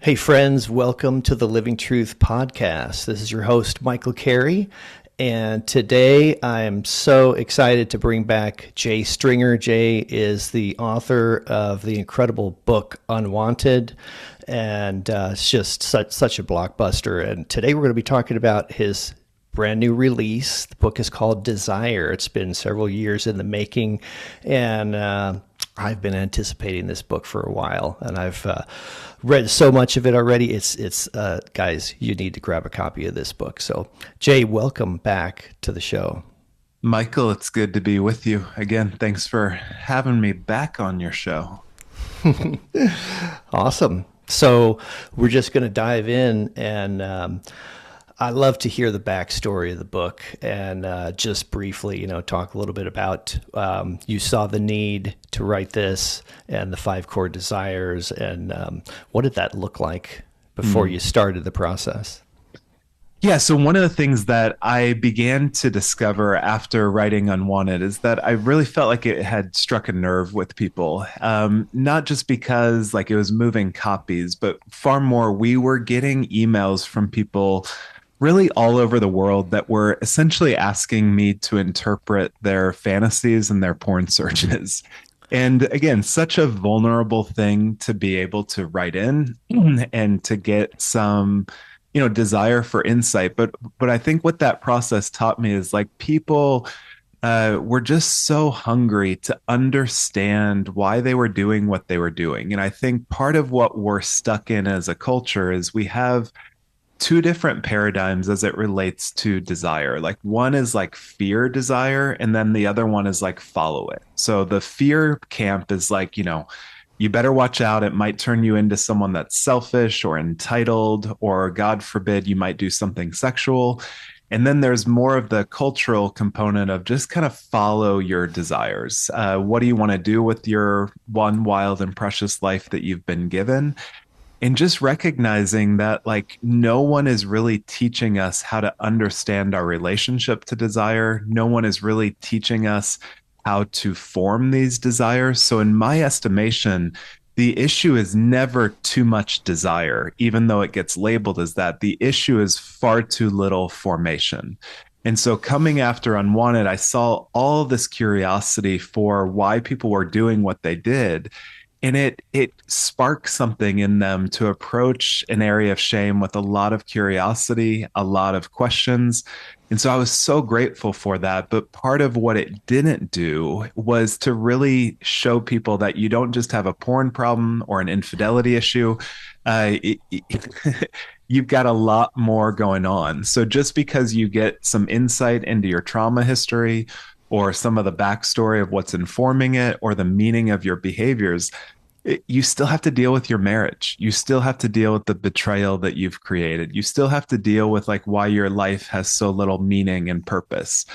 Hey, friends, welcome to the Living Truth podcast. This is your host, Michael Cary. And today I am so excited to bring back Jay Stringer. Jay is the author of the incredible book, Unwanted. And it's just such a blockbuster. And today we're going to be talking about his brand new release. The book is called Desire. It's been several years in the making. And I've been anticipating this book for a while, and I've read so much of it already. It's guys, you need to grab a copy of this book. So, Jay, welcome back to the show. Michael, it's good to be with you again. Thanks for having me back on your show. Awesome. So, we're just going to dive in, and I love to hear the backstory of the book, and just briefly, talk a little bit about you saw the need to write this and the five core desires, and what did that look like before Mm. you started the process? Yeah, so one of the things that I began to discover after writing Unwanted is that I really felt like it had struck a nerve with people. Not just because like it was moving copies, but far more, we were getting emails from people really all over the world that were essentially asking me to interpret their fantasies and their porn searches. And again, such a vulnerable thing to be able to write in and to get some, desire for insight. But I think what that process taught me is like people were just so hungry to understand why they were doing what they were doing. And I think part of what we're stuck in as a culture is we have two different paradigms as it relates to desire. Like one is like fear desire, and then the other one is like follow it. So the fear camp is like, you better watch out. It might turn you into someone that's selfish or entitled, or God forbid, you might do something sexual. And then there's more of the cultural component of just kind of follow your desires. What do you want to do with your one wild and precious life that you've been given? And just recognizing that like no one is really teaching us how to understand our relationship to desire. No one is really teaching us how to form these desires. So in my estimation, the issue is never too much desire, even though it gets labeled as that. The issue is far too little formation. And so coming after Unwanted, I saw all this curiosity for why people were doing what they did, and it sparked something in them to approach an area of shame with a lot of curiosity, a lot of questions. And so I was so grateful for that. But part of what it didn't do was to really show people that you don't just have a porn problem or an infidelity issue. You've got a lot more going on. So just because you get some insight into your trauma history or some of the backstory of what's informing it or the meaning of your behaviors, you still have to deal with your marriage. You still have to deal with the betrayal that you've created. You still have to deal with like why your life has so little meaning and purpose.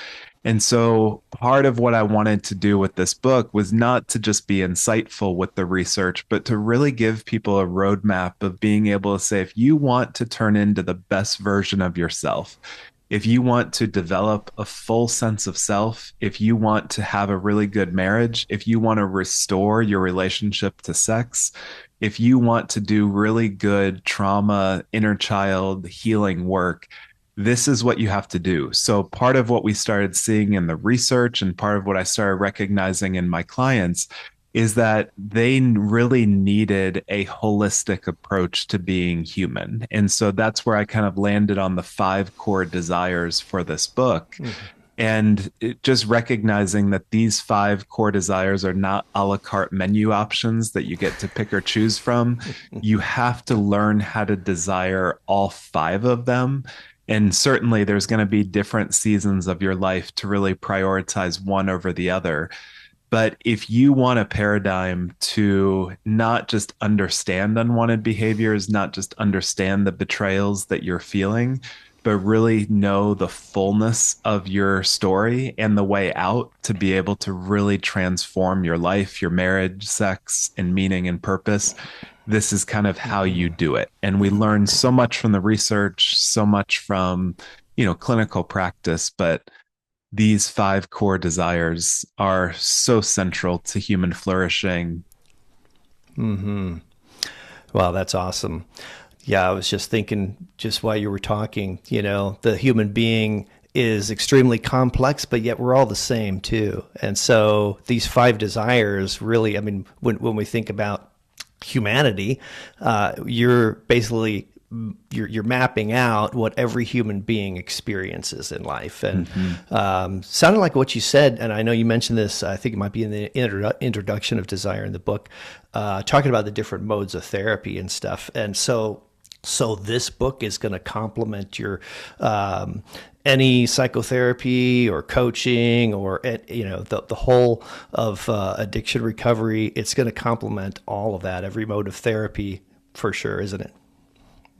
And so part of what I wanted to do with this book was not to just be insightful with the research, but to really give people a roadmap of being able to say, if you want to turn into the best version of yourself, if you want to develop a full sense of self, if you want to have a really good marriage, if you want to restore your relationship to sex, if you want to do really good trauma, inner child healing work, this is what you have to do. So, part of what we started seeing in the research and part of what I started recognizing in my clients is that they really needed a holistic approach to being human. And so that's where I kind of landed on the five core desires for this book. Mm-hmm. And just recognizing that these five core desires are not a la carte menu options that you get to pick or choose from. You have to learn how to desire all five of them. And certainly there's going to be different seasons of your life to really prioritize one over the other. But if you want a paradigm to not just understand unwanted behaviors, not just understand the betrayals that you're feeling, but really know the fullness of your story and the way out to be able to really transform your life, your marriage, sex, and meaning and purpose, this is kind of how you do it. And we learn so much from the research, so much from, clinical practice, but these five core desires are so central to human flourishing. Mm-hmm. Wow, that's awesome. Yeah, I was just thinking, just while you were talking, the human being is extremely complex, but yet we're all the same too. And so these five desires really, I mean, when we think about humanity, you're basically you're mapping out what every human being experiences in life. And Hmm. sounded like what you said, and I know you mentioned this, I think it might be in the introduction of Desire in the book, talking about the different modes of therapy and stuff. And so this book is going to complement your any psychotherapy or coaching or the whole of addiction recovery. It's going to complement all of that, every mode of therapy for sure, isn't it?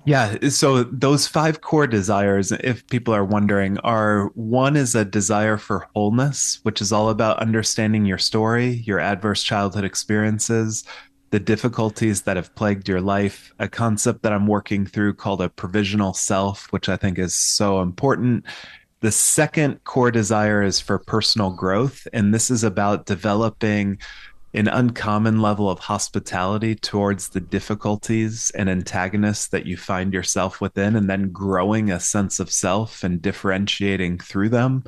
Yeah, so those five core desires, if people are wondering, are one is a desire for wholeness, which is all about understanding your story, your adverse childhood experiences, the difficulties that have plagued your life, a concept that I'm working through called a provisional self, which I think is so important. The second core desire is for personal growth, and this is about developing an uncommon level of hospitality towards the difficulties and antagonists that you find yourself within, and then growing a sense of self and differentiating through them.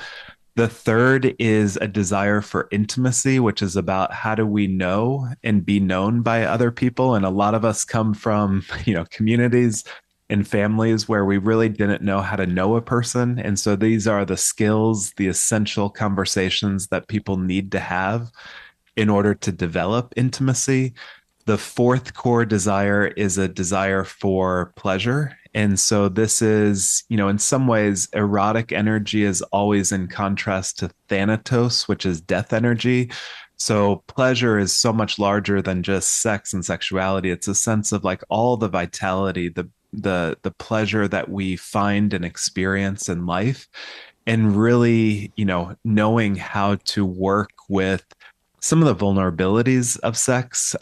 The third is a desire for intimacy, which is about how do we know and be known by other people. And a lot of us come from, communities and families where we really didn't know how to know a person. And so these are the skills, the essential conversations that people need to have in order to develop intimacy. The fourth core desire is a desire for pleasure. And so this is, in some ways, erotic energy is always in contrast to thanatos, which is death energy. So pleasure is so much larger than just sex and sexuality. It's a sense of like all the vitality, the pleasure that we find and experience in life, and really, knowing how to work with some of the vulnerabilities of sex,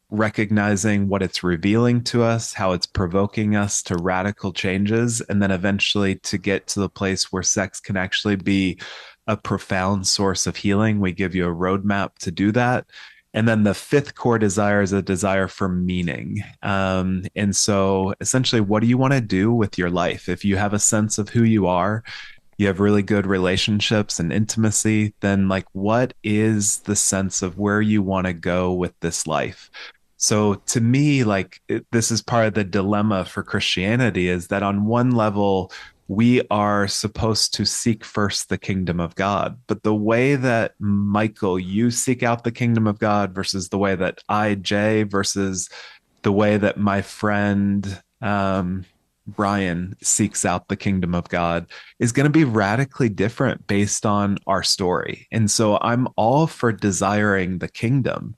recognizing what it's revealing to us, how it's provoking us to radical changes, and then eventually to get to the place where sex can actually be a profound source of healing. We give you a roadmap to do that. And then the fifth core desire is a desire for meaning. And so essentially, what do you want to do with your life? If you have a sense of who you are, you have really good relationships and intimacy, then like what is the sense of where you want to go with this life? So to me, like this is part of the dilemma for Christianity is that on one level, we are supposed to seek first the kingdom of God. But the way that Michael, you seek out the kingdom of God versus the way that I, Jay, versus the way that my friend Brian seeks out the kingdom of God is going to be radically different based on our story. And so I'm all for desiring the kingdom,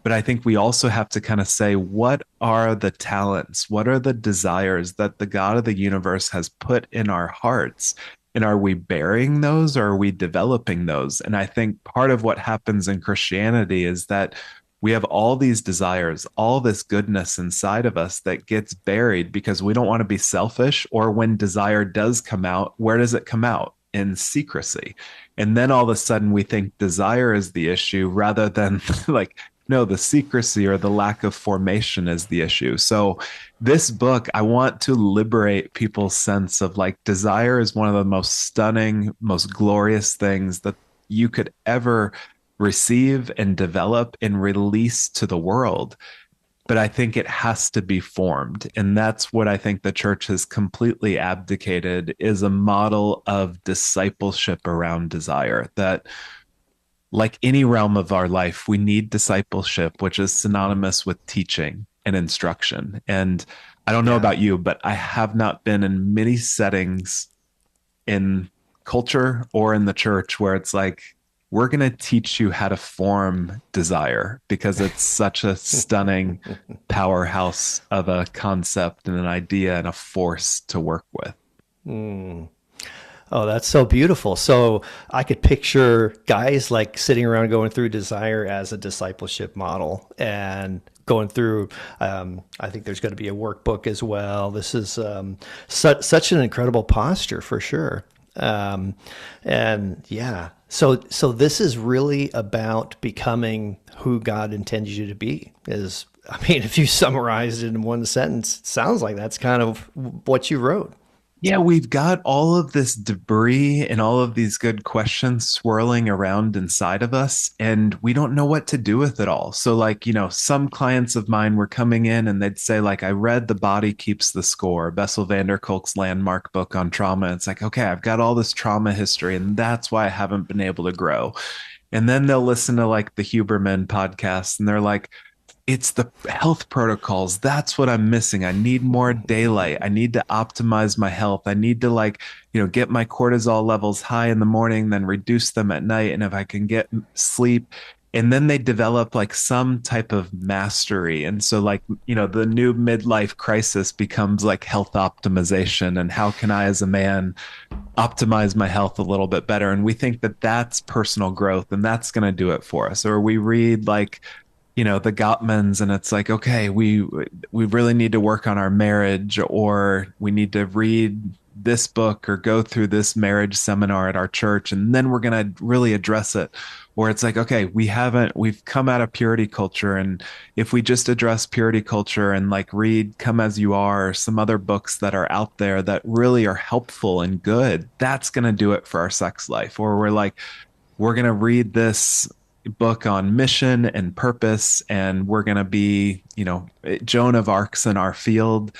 but I think we also have to kind of say, what are the talents? What are the desires that the God of the universe has put in our hearts? And are we burying those or are we developing those? And I think part of what happens in Christianity is that we have all these desires, all this goodness inside of us that gets buried because we don't want to be selfish. Or when desire does come out, where does it come out? In secrecy. And then all of a sudden we think desire is the issue rather than like, no, the secrecy or the lack of formation is the issue. So, this book, I want to liberate people's sense of like desire is one of the most stunning, most glorious things that you could ever receive and develop and release to the world. But I think it has to be formed. And that's what I think the church has completely abdicated is a model of discipleship around desire that like any realm of our life, we need discipleship, which is synonymous with teaching and instruction. And I don't know Yeah. about you, but I have not been in many settings in culture or in the church where it's like, we're going to teach you how to form desire because it's such a stunning powerhouse of a concept and an idea and a force to work with. Mm. Oh, that's so beautiful. So I could picture guys like sitting around going through Desire as a discipleship model and going through. I think there's going to be a workbook as well. This is such an incredible posture for sure. Um, and yeah, so this is really about becoming who God intends you to be. Is I mean, if you summarized it in one sentence, it sounds like that's kind of what you wrote. Yeah, we've got all of this debris and all of these good questions swirling around inside of us, and we don't know what to do with it all. So, like, some clients of mine were coming in and they'd say, like, I read The Body Keeps the Score, Bessel van der Kolk's landmark book on trauma. It's like, okay, I've got all this trauma history, and that's why I haven't been able to grow. And then they'll listen to like the Huberman podcast and they're like, it's the health protocols. That's what I'm missing. I need more daylight. I need to optimize my health. I need to get my cortisol levels high in the morning, then reduce them at night. And if I can get sleep, and then they develop like some type of mastery. And so the new midlife crisis becomes like health optimization. And how can I, as a man, optimize my health a little bit better? And we think that that's personal growth and that's going to do it for us. Or we read the Gottmans, and it's like, okay, we really need to work on our marriage, or we need to read this book or go through this marriage seminar at our church, and then we're going to really address it. Or it's like, okay, we've come out of purity culture, and if we just address purity culture and like read Come As You Are or some other books that are out there that really are helpful and good, that's going to do it for our sex life. Or we're like, we're going to read this book on mission and purpose, and we're going to be, Joan of Arc's in our field.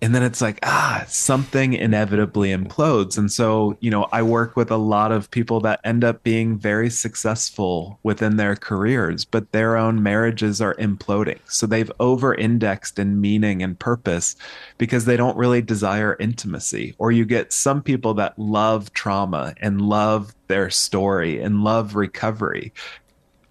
And then it's like, something inevitably implodes. And so, I work with a lot of people that end up being very successful within their careers, but their own marriages are imploding. So they've over indexed in meaning and purpose because they don't really desire intimacy. Or you get some people that love trauma and love their story and love recovery,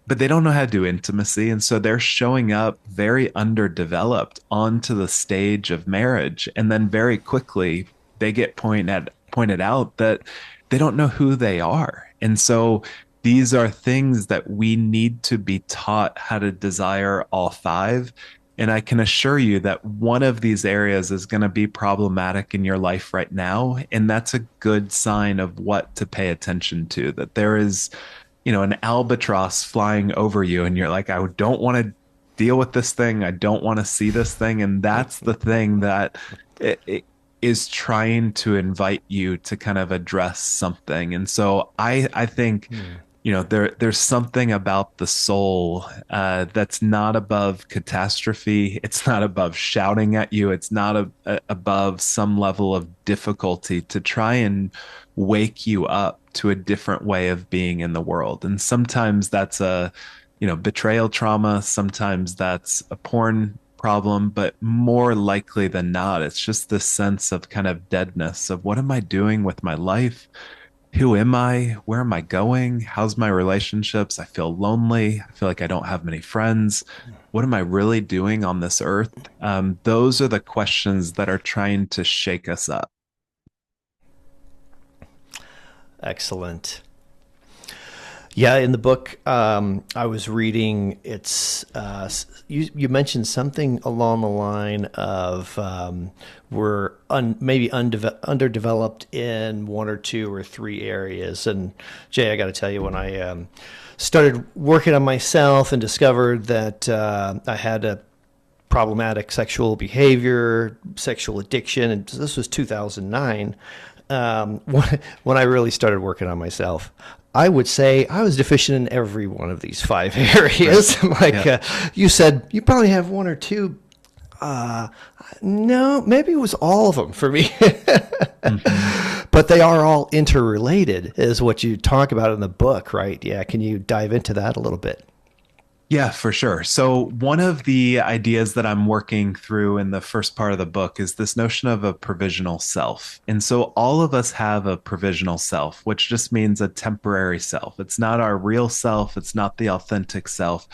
but they don't know how to do intimacy. And so they're showing up very underdeveloped onto the stage of marriage. And then very quickly they get pointed out that they don't know who they are. And so these are things that we need to be taught how to desire all five. And I can assure you that one of these areas is going to be problematic in your life right now. And that's a good sign of what to pay attention to, that there is an albatross flying over you, and you're like, I don't want to deal with this thing. I don't want to see this thing. And that's the thing that it is trying to invite you to kind of address something. And so I think, there's something about the soul that's not above catastrophe. It's not above shouting at you. It's not above some level of difficulty to try and wake you up to a different way of being in the world. And sometimes that's a, betrayal trauma. Sometimes that's a porn problem, but more likely than not, it's just this sense of kind of deadness of what am I doing with my life? Who am I? Where am I going? How's my relationships? I feel lonely. I feel like I don't have many friends. What am I really doing on this earth? Those are the questions that are trying to shake us up. Excellent. Yeah, in the book I was reading, it's you mentioned something along the line of we're maybe underdeveloped in one or two or three areas. And Jay, I got to tell you, when I started working on myself and discovered that I had a problematic sexual behavior, sexual addiction, and this was 2009. When I really started working on myself, I would say I was deficient in every one of these five areas. Like you said, you probably have one or two. No, maybe it was all of them for me. But they are all interrelated, is what you talk about in the book, right? Yeah. Can you dive into that a little bit? Yeah, for sure. So, one of the ideas that I'm working through in the first part of the book is this notion of a provisional self. And so, all of us have a provisional self, which just means a temporary self. It's not our real self, it's not the authentic self,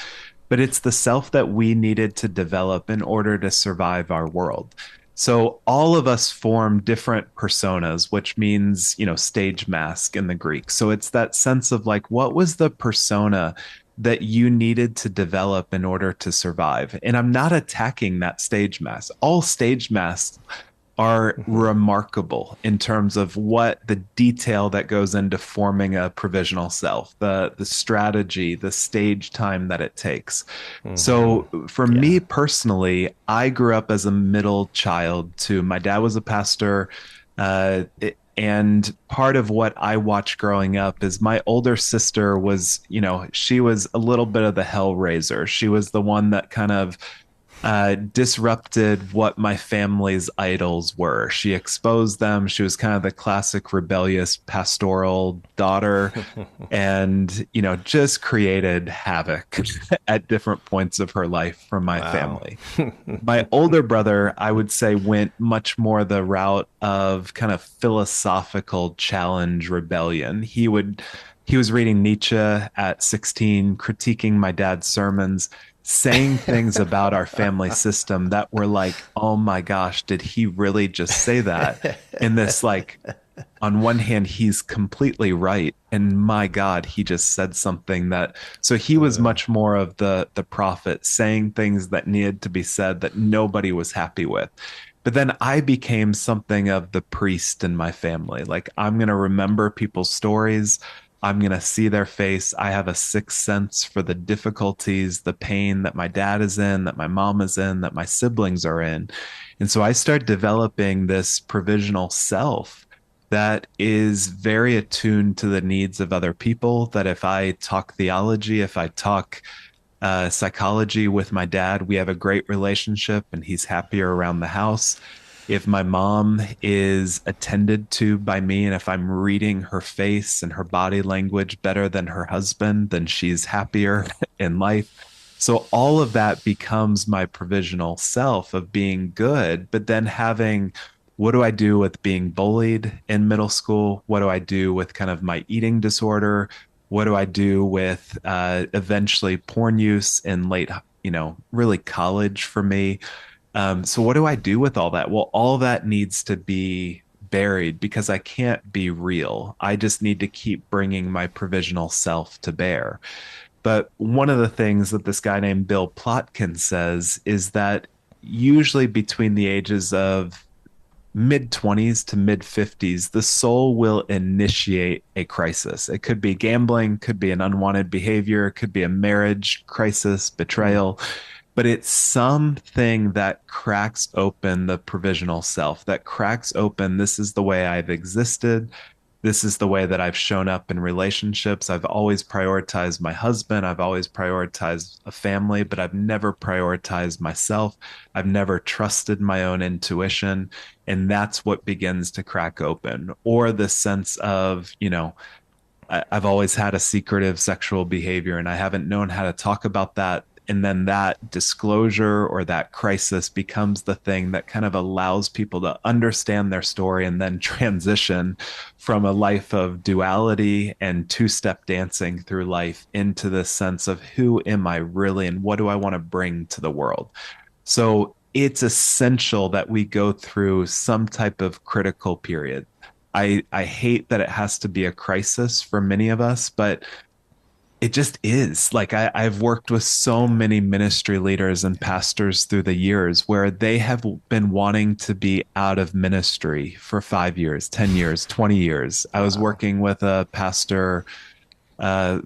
but it's the self that we needed to develop in order to survive our world. So, all of us form different personas, which means, stage mask in the Greek. So, it's that sense of like, what was the persona that you needed to develop in order to survive? And I'm not attacking that stage mask. All stage masks are Hmm. remarkable in terms of what the detail that goes into forming a provisional self, the strategy, the stage time that it takes. Hmm. So for Yeah. me personally, I grew up as a middle child too. My dad was a pastor, and part of what I watched growing up is my older sister was, she was a little bit of the hell raiser. She was the one that kind of disrupted what my family's idols were. She exposed them. She was kind of the classic rebellious pastoral daughter and, just created havoc at different points of her life from my Wow. family. My older brother, I would say, went much more the route of kind of philosophical challenge rebellion. He was reading Nietzsche at 16, critiquing my dad's sermons, saying things about our family system that were like, oh my gosh, did he really just say that? In this like, on one hand, he's completely right. And my God, he just said something that so he was much more of the prophet saying things that needed to be said that nobody was happy with. But then I became something of the priest in my family. Like I'm gonna remember people's stories. I'm gonna see their face. I have a sixth sense for the difficulties, the pain that my dad is in, that my mom is in, that my siblings are in. And so I start developing this provisional self that is very attuned to the needs of other people. That if I talk theology, if I talk psychology with my dad, we have a great relationship and he's happier around the house. If my mom is attended to by me and if I'm reading her face and her body language better than her husband, then she's happier in life. So all of that becomes my provisional self of being good, but then having what do I do with being bullied in middle school? What do I do with kind of my eating disorder? What do I do with eventually porn use in late, really college for me? So what do I do with all that? Well, all that needs to be buried because I can't be real. I just need to keep bringing my provisional self to bear. But one of the things that this guy named Bill Plotkin says is that usually between the ages of mid 20s to mid 50s, the soul will initiate a crisis. It could be gambling, could be an unwanted behavior, could be a marriage crisis, betrayal, but it's something that cracks open the provisional self, that cracks open this is the way I've existed. This is the way that I've shown up in relationships. I've always prioritized my husband. I've always prioritized a family, but I've never prioritized myself. I've never trusted my own intuition. And that's what begins to crack open. Or the sense of, I've always had a secretive sexual behavior and I haven't known how to talk about that. And then that disclosure or that crisis becomes the thing that kind of allows people to understand their story and then transition from a life of duality and two-step dancing through life into this sense of who am I really and what do I want to bring to the world. So it's essential that we go through some type of critical period. I hate that it has to be a crisis for many of us, but it just is. Like I've worked with so Yeah. many ministry leaders and pastors through the years where they have been wanting to be out of ministry for 5 years, 10 years, 20 years. I was Wow. working with a pastor a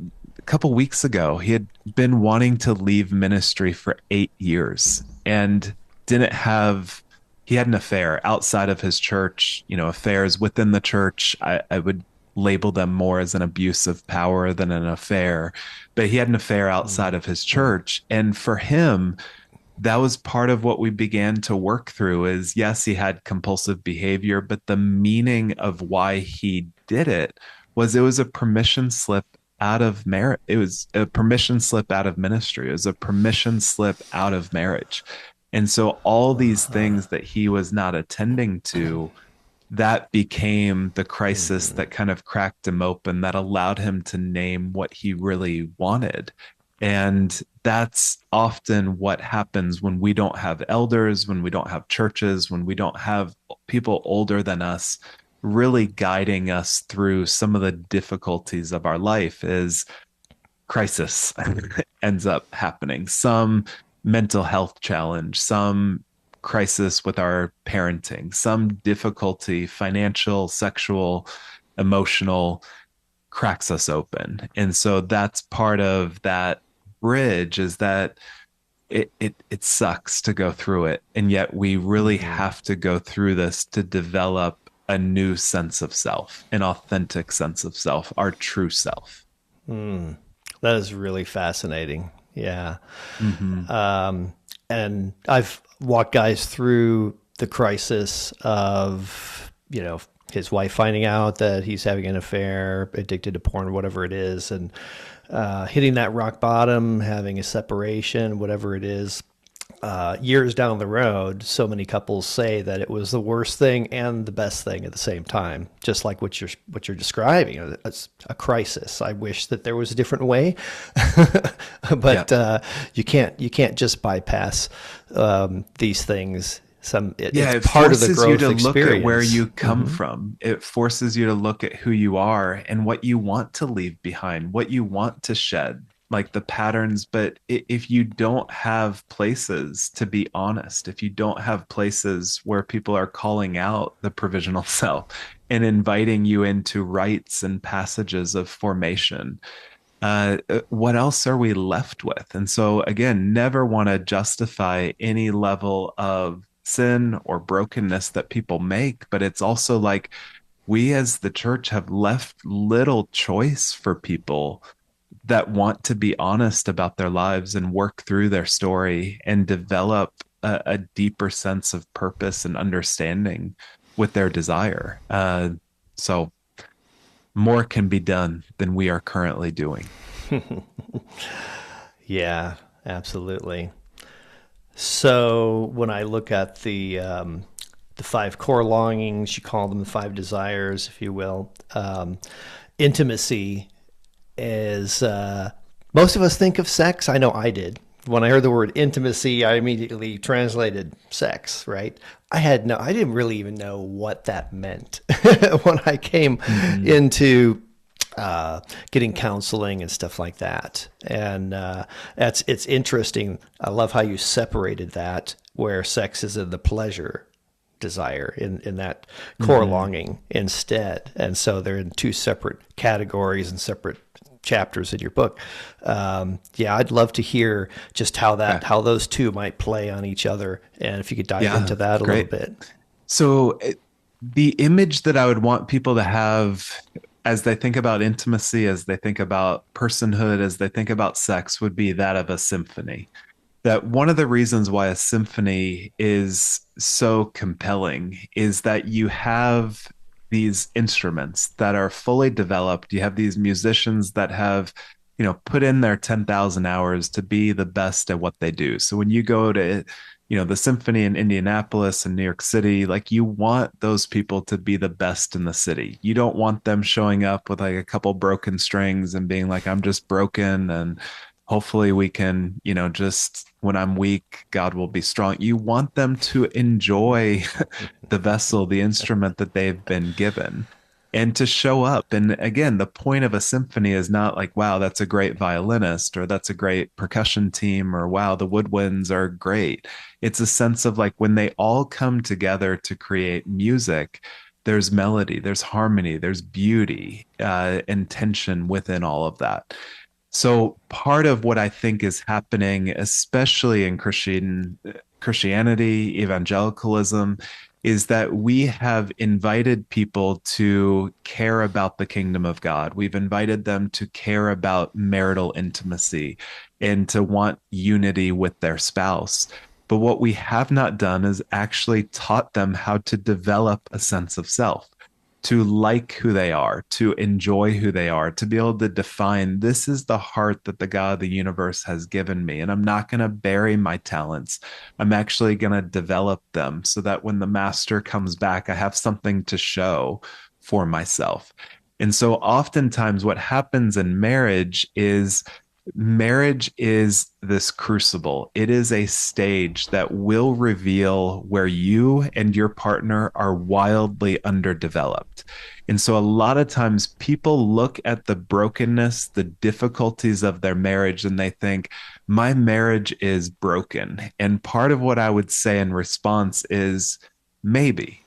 couple weeks ago. He had been wanting to leave ministry for 8 years and didn't have, he had an affair outside of his church, affairs within the church. I would label them more as an abuse of power than an affair, but he had an affair outside of his Mm. church. And for him, that was part of what we began to work through is yes, he had compulsive behavior, but the meaning of why he did it was a permission slip out of marriage. It was a permission slip out of ministry. It was a permission slip out of marriage. And so all these things that he was not attending to that became the crisis Hmm. that kind of cracked him open, that allowed him to name what he really wanted. And that's often what happens when we don't have elders, when we don't have churches, when we don't have people older than us really guiding us through some of the difficulties of our life is crisis ends up happening. Some mental health challenge, some crisis with our parenting, some difficulty, financial, sexual, emotional, cracks us open. And so that's part of that bridge, is that it sucks to go through it. And yet we really Hmm. have to go through this to develop a new sense of self, an authentic sense of self, our true self. That is really fascinating. Yeah. Hmm. And I've walked guys through the crisis of, his wife finding out that he's having an affair, addicted to porn, whatever it is, and hitting that rock bottom, having a separation, whatever it is. Years down the road, so many couples say that it was the worst thing and the best thing at the same time, just like what you're describing. It's a crisis. I wish that there was a different way, Yeah. but you can't just bypass these things. Yeah, It's it part of the forces you growth to look at where experience. you come from. It forces you to look at who you are and what you want to leave behind, what you want to shed, like the patterns. But if you don't have places to be honest, if you don't have places where people are calling out the provisional self and inviting you into rites and passages of formation, what else are we left with? And so, again, never want to justify any level of sin or brokenness that people make, but it's also like we as the church have left little choice for people that want to be honest about their lives and work through their story and develop a deeper sense of purpose and understanding with their desire. So, more can be done than we are currently doing. Yeah, absolutely. So when I look at the five core longings, you call them the five desires, if you will. Intimacy is most of us think of sex. I know I did. When I heard the word intimacy, I immediately translated sex, right? I didn't really even know what that meant when I came Hmm. into getting counseling and stuff like that. And it's interesting. I love how you separated that, where sex is in the pleasure desire in that core Hmm. longing instead. And so they're in two separate categories and separate chapters in your book. Yeah, I'd love to hear just Okay. how those two might play on each other, and if you could dive Yeah, into that a little great. bit. So the image that I would want people to have as they think about intimacy, as they think about personhood, as they think about sex would be that of a symphony. That one of the reasons why a symphony is so compelling is that you have these instruments that are fully developed. You have these musicians that have, put in their 10,000 hours to be the best at what they do. So when you go to, the symphony in Indianapolis and New York City, like you want those people to be the best in the city. You don't want them showing up with like a couple broken strings and being like, I'm just broken and hopefully we can, just when I'm weak, God will be strong. You want them to enjoy the vessel, the instrument that they've been given, and to show up. And again, the point of a symphony is not like, wow, that's a great violinist, or that's a great percussion team, or wow, the woodwinds are great. It's a sense of like when they all come together to create music, there's melody, there's harmony, there's beauty, and tension within all of that. So part of what I think is happening, especially in Christianity, evangelicalism, is that we have invited people to care about the kingdom of God. We've invited them to care about marital intimacy and to want unity with their spouse. But what we have not done is actually taught them how to develop a sense of self, to like who they are, to enjoy who they are, to be able to define this is the heart that the God of the universe has given me. And I'm not going to bury my talents. I'm actually going to develop them so that when the master comes back, I have something to show for myself. And so, oftentimes, what happens in marriage is Marriage is this crucible. It is a stage that will reveal where you and your partner are wildly underdeveloped. And so, a lot of times, people look at the brokenness, the difficulties of their marriage, and they think, my marriage is broken. And part of what I would say in response is maybe,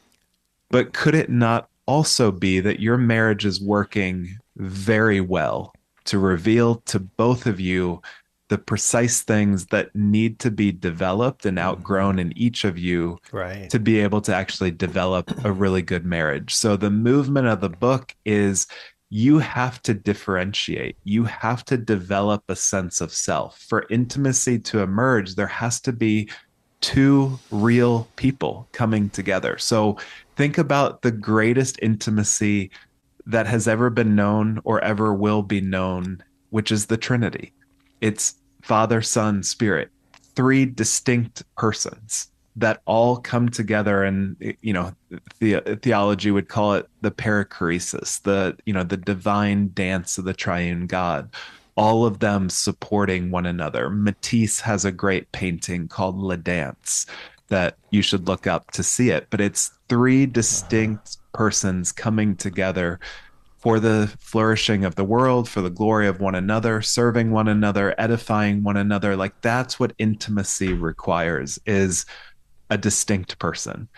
but could it not also be that your marriage is working very well to reveal to both of you the precise things that need to be developed and outgrown in each of you Right. to be able to actually develop a really good marriage? So, the movement of the book is you have to differentiate, you have to develop a sense of self. For intimacy to emerge, there has to be two real people coming together. So think about the greatest intimacy that has ever been known or ever will be known, which is the Trinity. It's Father, Son, Spirit, three distinct persons that all come together, and theology would call it the perichoresis, the divine dance of the triune God, all of them supporting one another. Matisse has a great painting called La Dance that you should look up to see it, but it's three Uh-huh. distinct persons coming together for the flourishing of the world, for the glory of one another, serving one another, edifying one another. Like, that's what intimacy requires, is a distinct person.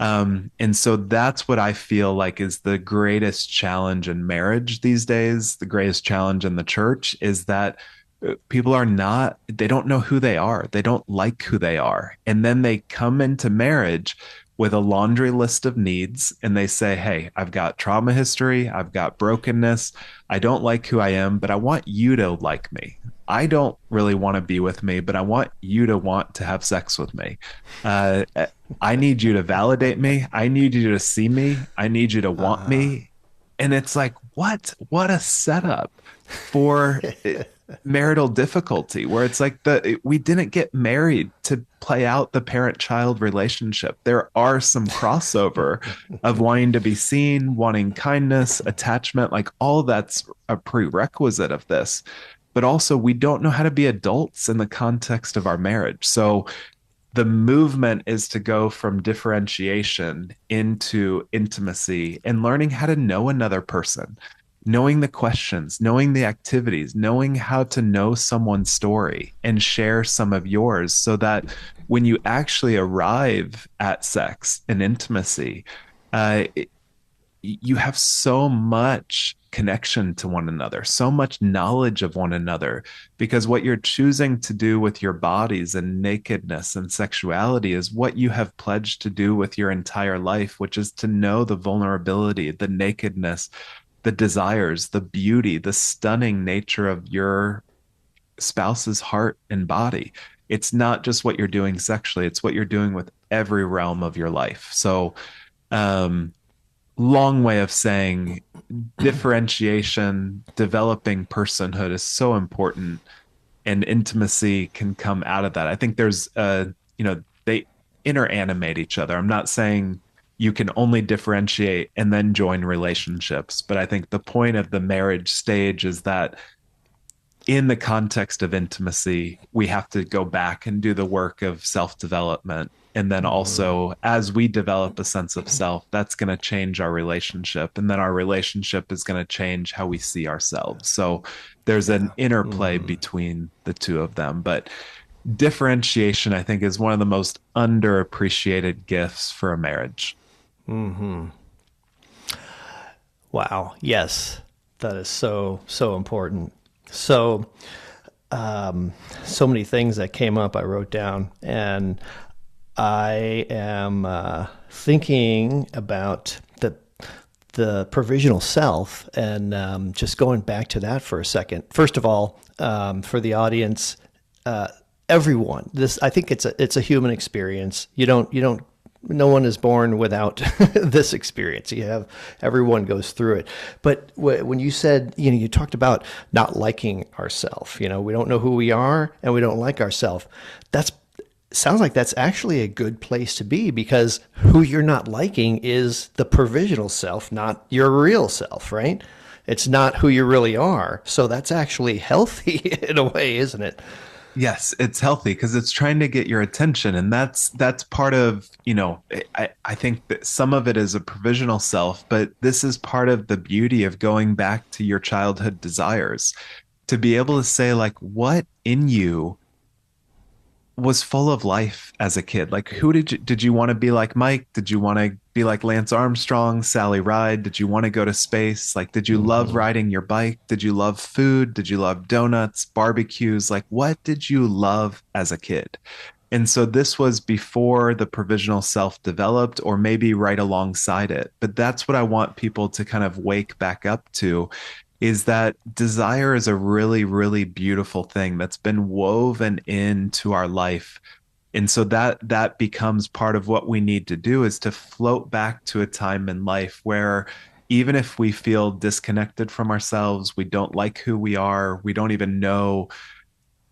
And so that's what I feel like is the greatest challenge in marriage these days. The greatest challenge in the church is that people are not, they don't know who they are. They don't like who they are. And then they come into marriage with a laundry list of needs and they say, hey, I've got trauma history. I've got brokenness. I don't like who I am, but I want you to like me. I don't really want to be with me, but I want you to want to have sex with me. Uh, I need you to validate me. I need you to see me. I need you to want Uh-huh. me. And it's like, what a setup for marital difficulty, where it's like we didn't get married to play out the parent-child relationship. There are some crossover of wanting to be seen, wanting kindness, attachment, like all that's a prerequisite of this. But also, we don't know how to be adults in the context of our marriage. So the movement is to go from differentiation into intimacy and learning how to know another person, knowing the questions, knowing the activities, knowing how to know someone's story and share some of yours, so that when you actually arrive at sex and intimacy, uh, you have so much connection to one another, so much knowledge of one another, because what you're choosing to do with your bodies and nakedness and sexuality is what you have pledged to do with your entire life, which is to know the vulnerability, the nakedness, the desires, the beauty, the stunning nature of your spouse's heart and body. It's not just what you're doing sexually, it's what you're doing with every realm of your life. So, um, long way of saying differentiation, developing personhood is so important, and intimacy can come out of that. I think there's they interanimate each other. I'm not saying you can only differentiate and then join relationships, but I think the point of the marriage stage is that in the context of intimacy, we have to go back and do the work of self development. And then Mhm. also, as we develop a sense of self, that's going to change our relationship. And then our relationship is going to change how we see ourselves. So there's an Yeah. interplay Mhm. between the two of them. But differentiation, I think, is one of the most underappreciated gifts for a marriage. Mhm. Wow. Yes. That is so important. So so many things that came up I wrote down, and I am thinking about the provisional self, and just going back to that for a second. First of all, for the audience, uh, everyone, this, I think it's a human experience. You don't no one is born without this experience. You have, everyone goes through it. But when you said, you talked about not liking ourselves. We don't know who we are and we don't like ourselves. That's sounds like that's actually a good place to be, because who you're not liking is the provisional self, not your real self, right? It's not who you really are. So that's actually healthy in a way, isn't it? Yes, it's healthy because it's trying to get your attention. And that's part of, I think that some of it is a provisional self, but this is part of the beauty of going back to your childhood desires to be able to say, like, what in you was full of life as a kid? Like, who did you want to be like Mike? Did you want to be like Lance Armstrong, Sally Ride? Did you want to go to space? Like, did you love Hmm. riding your bike? Did you love food? Did you love donuts, barbecues? Like, what did you love as a kid? And so this was before the provisional self developed, or maybe right alongside it. But that's what I want people to kind of wake back up to, is that desire is a really, really beautiful thing that's been woven into our life. And so that becomes part of what we need to do, is to float back to a time in life where even if we feel disconnected from ourselves, we don't like who we are, we don't even know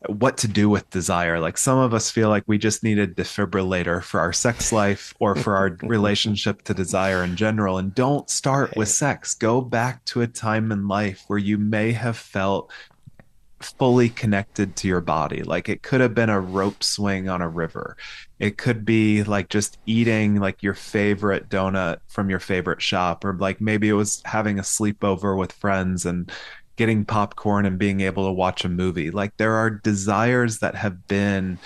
what to do with desire. Like, some of us feel like we just need a defibrillator for our sex life or for our relationship to desire in general. And don't start with Right. sex. Go back to a time in life where you may have felt fully connected to your body. Like, it could have been a rope swing on a river. It could be like just eating like your favorite donut from your favorite shop, or like maybe it was having a sleepover with friends and getting popcorn and being able to watch a movie. Like, there are desires that have been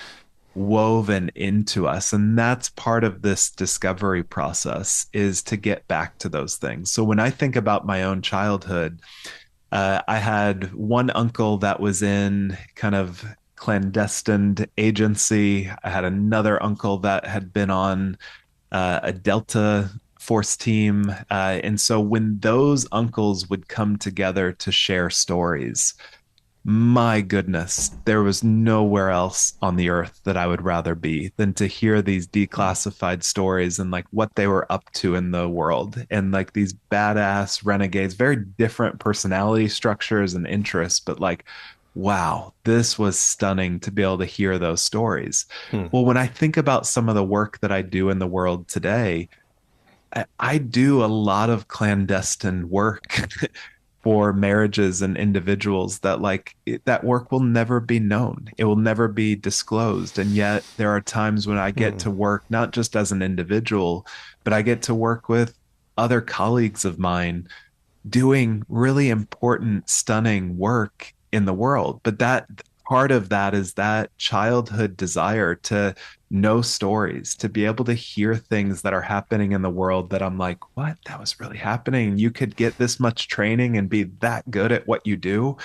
woven into us, and that's part of this discovery process, is to get back to those things. So when I think about my own childhood, I had one uncle that was in kind of clandestine agency. I had another uncle that had been on a Delta Force team. And so when those uncles would come together to share stories, my goodness, there was nowhere else on the earth that I would rather be than to hear these declassified stories and like what they were up to in the world, and like these badass renegades, very different personality structures and interests, but like, wow, this was stunning to be able to hear those stories. Hmm. Well, when I think about some of the work that I do in the world today, I do a lot of clandestine work for marriages and individuals that that work will never be known. It will never be disclosed. And yet there are times when I get Hmm. to work not just as an individual, but I get to work with other colleagues of mine doing really important, stunning work in the world. But that part of that is that childhood desire to know stories, to be able to hear things that are happening in the world that I'm like, what? That was really happening. You could get this much training and be that good at what you do.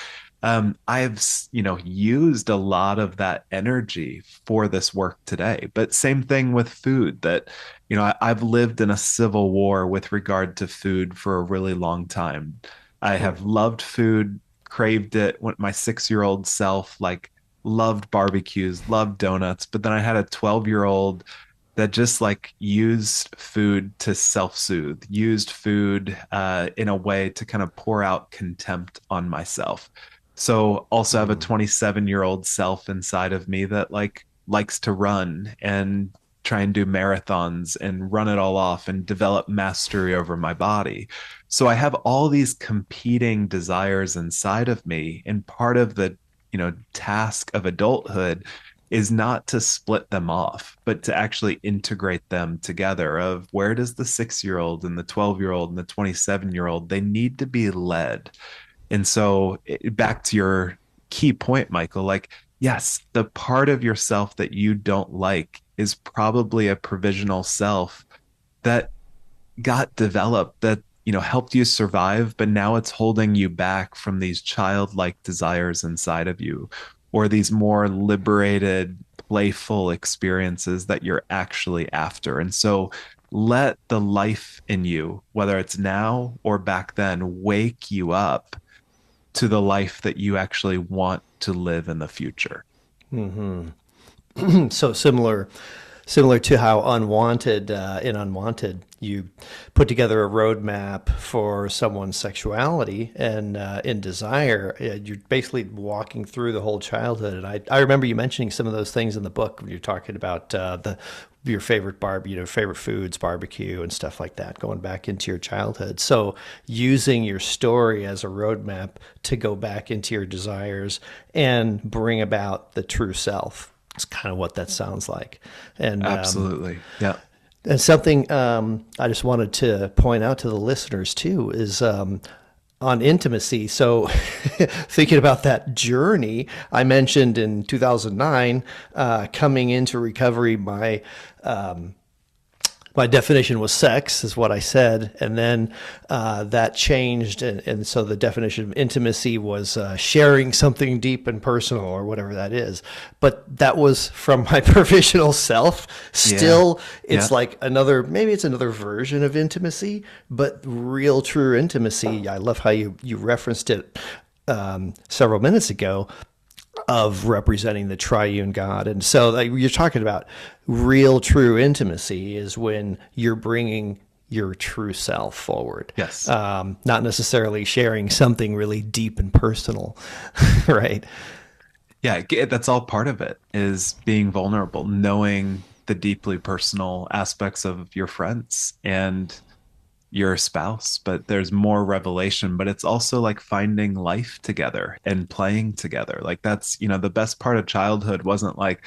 I've, used a lot of that energy for this work today. But same thing with food, that, I've lived in a civil war with regard to food for a really long time. I Hmm. have loved food, craved it when my 6-year-old self, like, loved barbecues, loved donuts. But then I had a 12-year-old that just like used food to self-soothe, used food in a way to kind of pour out contempt on myself. So also have a Hmm. 27-year-old self inside of me that like likes to run and try and do marathons and run it all off and develop mastery over my body. So I have all these competing desires inside of me, and part of the, task of adulthood is not to split them off, but to actually integrate them together. Of where does the 6-year-old and the 12-year-old and the 27-year-old, they need to be led. And so back to your key point, Michael, like, yes, the part of yourself that you don't like is probably a provisional self that got developed, that helped you survive, but now it's holding you back from these childlike desires inside of you, or these more liberated, playful experiences that you're actually after. And so let the life in you, whether it's now or back then, wake you up to the life that you actually want to live in the future. Hmm. So similar Similar to how in Unwanted, you put together a roadmap for someone's sexuality and in desire. You're basically walking through the whole childhood. And I remember you mentioning some of those things in the book when you're talking about the your favorite favorite foods, barbecue, and stuff like that, going back into your childhood. So using your story as a roadmap to go back into your desires and bring about the true self. It's kind of what that sounds like. And Absolutely. Yeah. and something I just wanted to point out to the listeners too is on intimacy. So, thinking about that journey, I mentioned in 2009, coming into recovery, my definition was sex, is what I said, and then that changed, and so the definition of intimacy was sharing something deep and personal, or whatever that is. But that was from my provisional self. Yeah. Still, it's Yeah. like maybe it's another version of intimacy, but real, true intimacy. I love how you referenced it several minutes ago, of representing the triune God. And so, like, you're talking about real, true intimacy is when you're bringing your true self forward. Yes. Not necessarily sharing something really deep and personal, right? Yeah. That's all part of it, is being vulnerable, knowing the deeply personal aspects of your friends and your spouse, but there's more revelation. But it's also like finding life together and playing together. Like that's, the best part of childhood wasn't like,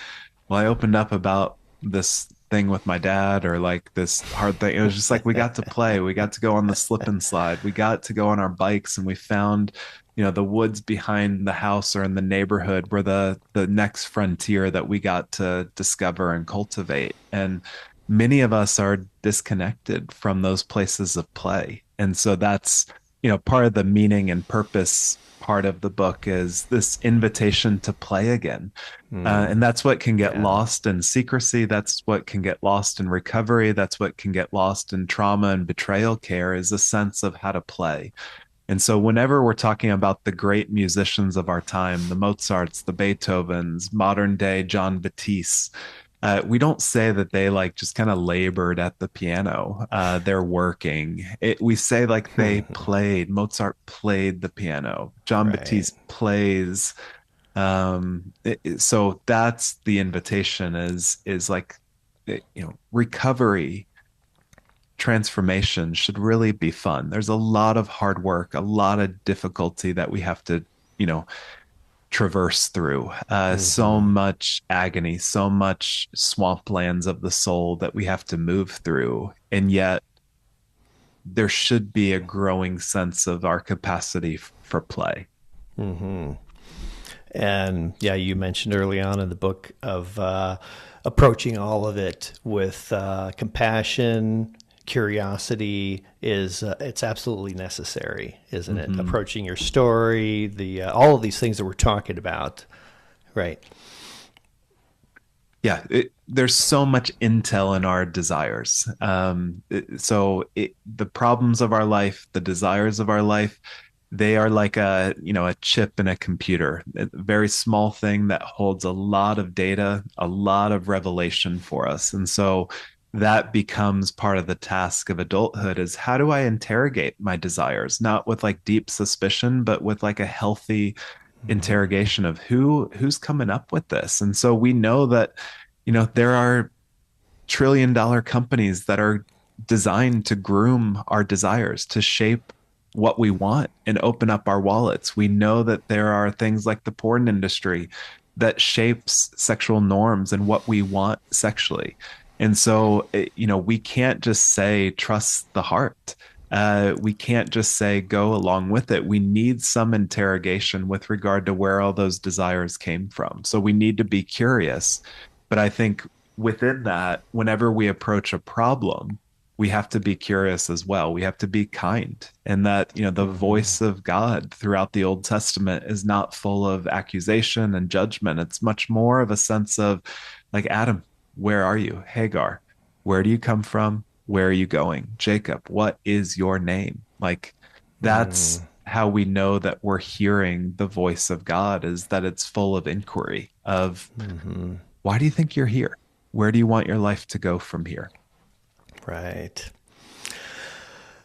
well, I opened up about this thing with my dad or like this hard thing. It was just like we got to play, we got to go on the slip and slide, we got to go on our bikes, and we found, the woods behind the house or in the neighborhood were the next frontier that we got to discover and cultivate. And many of us are disconnected from those places of play. And so that's, part of the meaning and purpose part of the book is this invitation to play again. And that's what can get Yeah. lost in secrecy. That's what can get lost in recovery. That's what can get lost in trauma and betrayal care, is a sense of how to play. And so, whenever we're talking about the great musicians of our time, the Mozarts, the Beethovens, modern day John Batiste, we don't say that they like just kind of labored at the piano. They're working. We say like they played. Mozart played the piano. John Right. Batiste plays. So that's the invitation, is like, recovery, transformation should really be fun. There's a lot of hard work, a lot of difficulty that we have to, you know, traverse through. So Hmm. much agony, so much swamplands of the soul that we have to move through. And yet there should be a growing sense of our capacity for play. And yeah, you mentioned early on in the book of approaching all of it with compassion, curiosity is it's absolutely necessary, isn't it? Mhm. Approaching your story, the all of these things that we're talking about, right? Yeah, there's so much intel in our desires. The problems of our life, the desires of our life, they are like a chip in a computer, a very small thing that holds a lot of data, a lot of revelation for us. And so that becomes part of the task of adulthood, is how do I interrogate my desires, not with like deep suspicion, but with like a healthy interrogation of who's coming up with this. And so we know that, there are trillion-dollar companies that are designed to groom our desires, to shape what we want and open up our wallets. We know that there are things like the porn industry that shapes sexual norms and what we want sexually. And so, we can't just say trust the heart. We can't just say go along with it. We need some interrogation with regard to where all those desires came from. So we need to be curious. But I think within that, whenever we approach a problem, we have to be curious as well. We have to be kind. And that, the voice of God throughout the Old Testament is not full of accusation and judgment. It's much more of a sense of like, Adam, where are you? Hagar, where do you come from? Where are you going? Jacob, what is your name? Like, that's how we know that we're hearing the voice of God, is that it's full of inquiry of, why do you think you're here? where do you want your life to go from here? Right.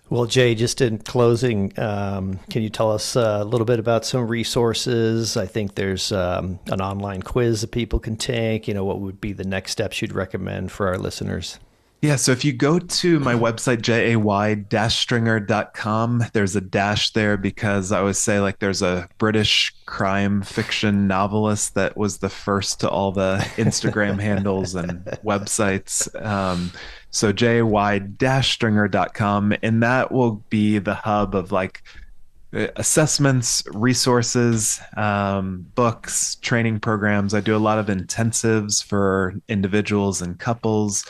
Well, Jay, just in closing, can you tell us a little bit about some resources? I think there's an online quiz that people can take. What would be the next steps you'd recommend for our listeners? Yeah, so if you go to my website, jay-stringer.com, there's a dash there because I always say like there's a British crime fiction novelist that was the first to all the Instagram handles and websites. So jay-stringer.com, and that will be the hub of like assessments, resources, books, training programs. I do a lot of intensives for individuals and couples.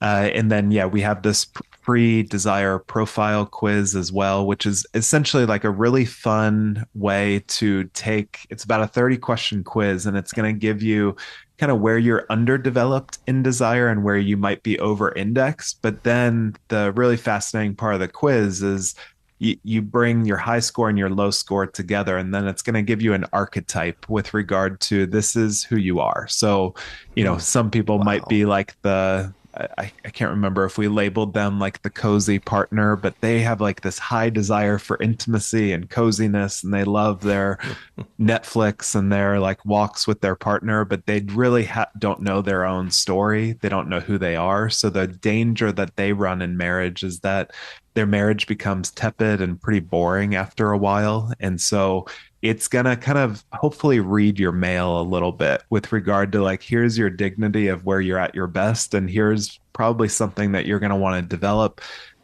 And then, yeah, we have this free desire profile quiz as well, which is essentially like a really fun way to it's about a 30-question quiz, and it's going to give you kind of where you're underdeveloped in desire and where you might be over indexed. But then the really fascinating part of the quiz is you bring your high score and your low score together, and then it's going to give you an archetype with regard to this is who you are. So, some people might Wow. be like I can't remember if we labeled them like the cozy partner, but they have like this high desire for intimacy and coziness, and they love their Netflix and their like walks with their partner, but they really don't know their own story. They don't know who they are. So the danger that they run in marriage is that their marriage becomes tepid and pretty boring after a while. And so it's going to kind of hopefully read your mail a little bit with regard to like, here's your dignity of where you're at your best. And here's probably something that you're going to want to develop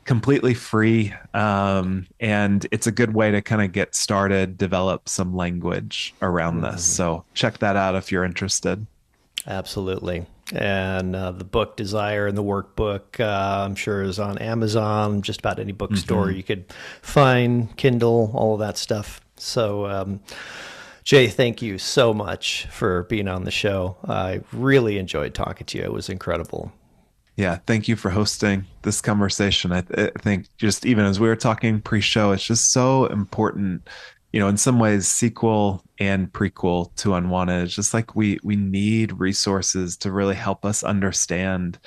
completely free. And it's a good way to kind of get started, develop some language around this. So check that out if you're interested. Absolutely. And the book Desire and the workbook, I'm sure, is on Amazon, just about any bookstore you could find, Kindle, all of that stuff. So, Jay, thank you so much for being on the show. I really enjoyed talking to you. It was incredible. Yeah, thank you for hosting this conversation. I think just even as we were talking pre-show, it's just so important, in some ways, sequel and prequel to Unwanted. It's just like we need resources to really help us understand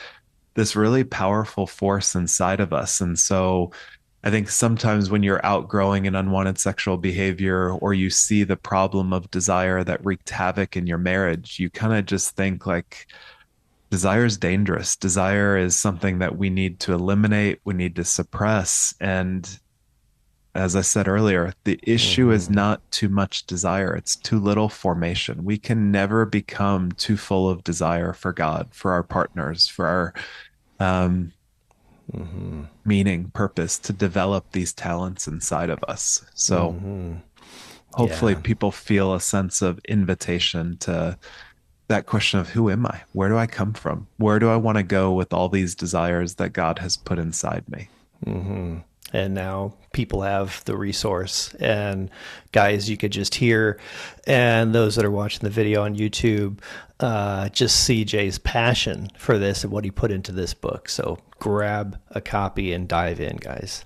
this really powerful force inside of us. And so I think sometimes when you're outgrowing an unwanted sexual behavior or you see the problem of desire that wreaked havoc in your marriage, you kind of just think like, desire is dangerous. Desire is something that we need to eliminate, we need to suppress. And as I said earlier, the issue is not too much desire, it's too little formation. We can never become too full of desire for God, for our partners, for our meaning, purpose, to develop these talents inside of us. So hopefully Yeah. people feel a sense of invitation to that question of who am I? Where do I come from? Where do I want to go with all these desires that God has put inside me? And now people have the resource. And guys, you could just hear, and those that are watching the video on YouTube, just see Jay's passion for this and what he put into this book. So grab a copy and dive in, guys.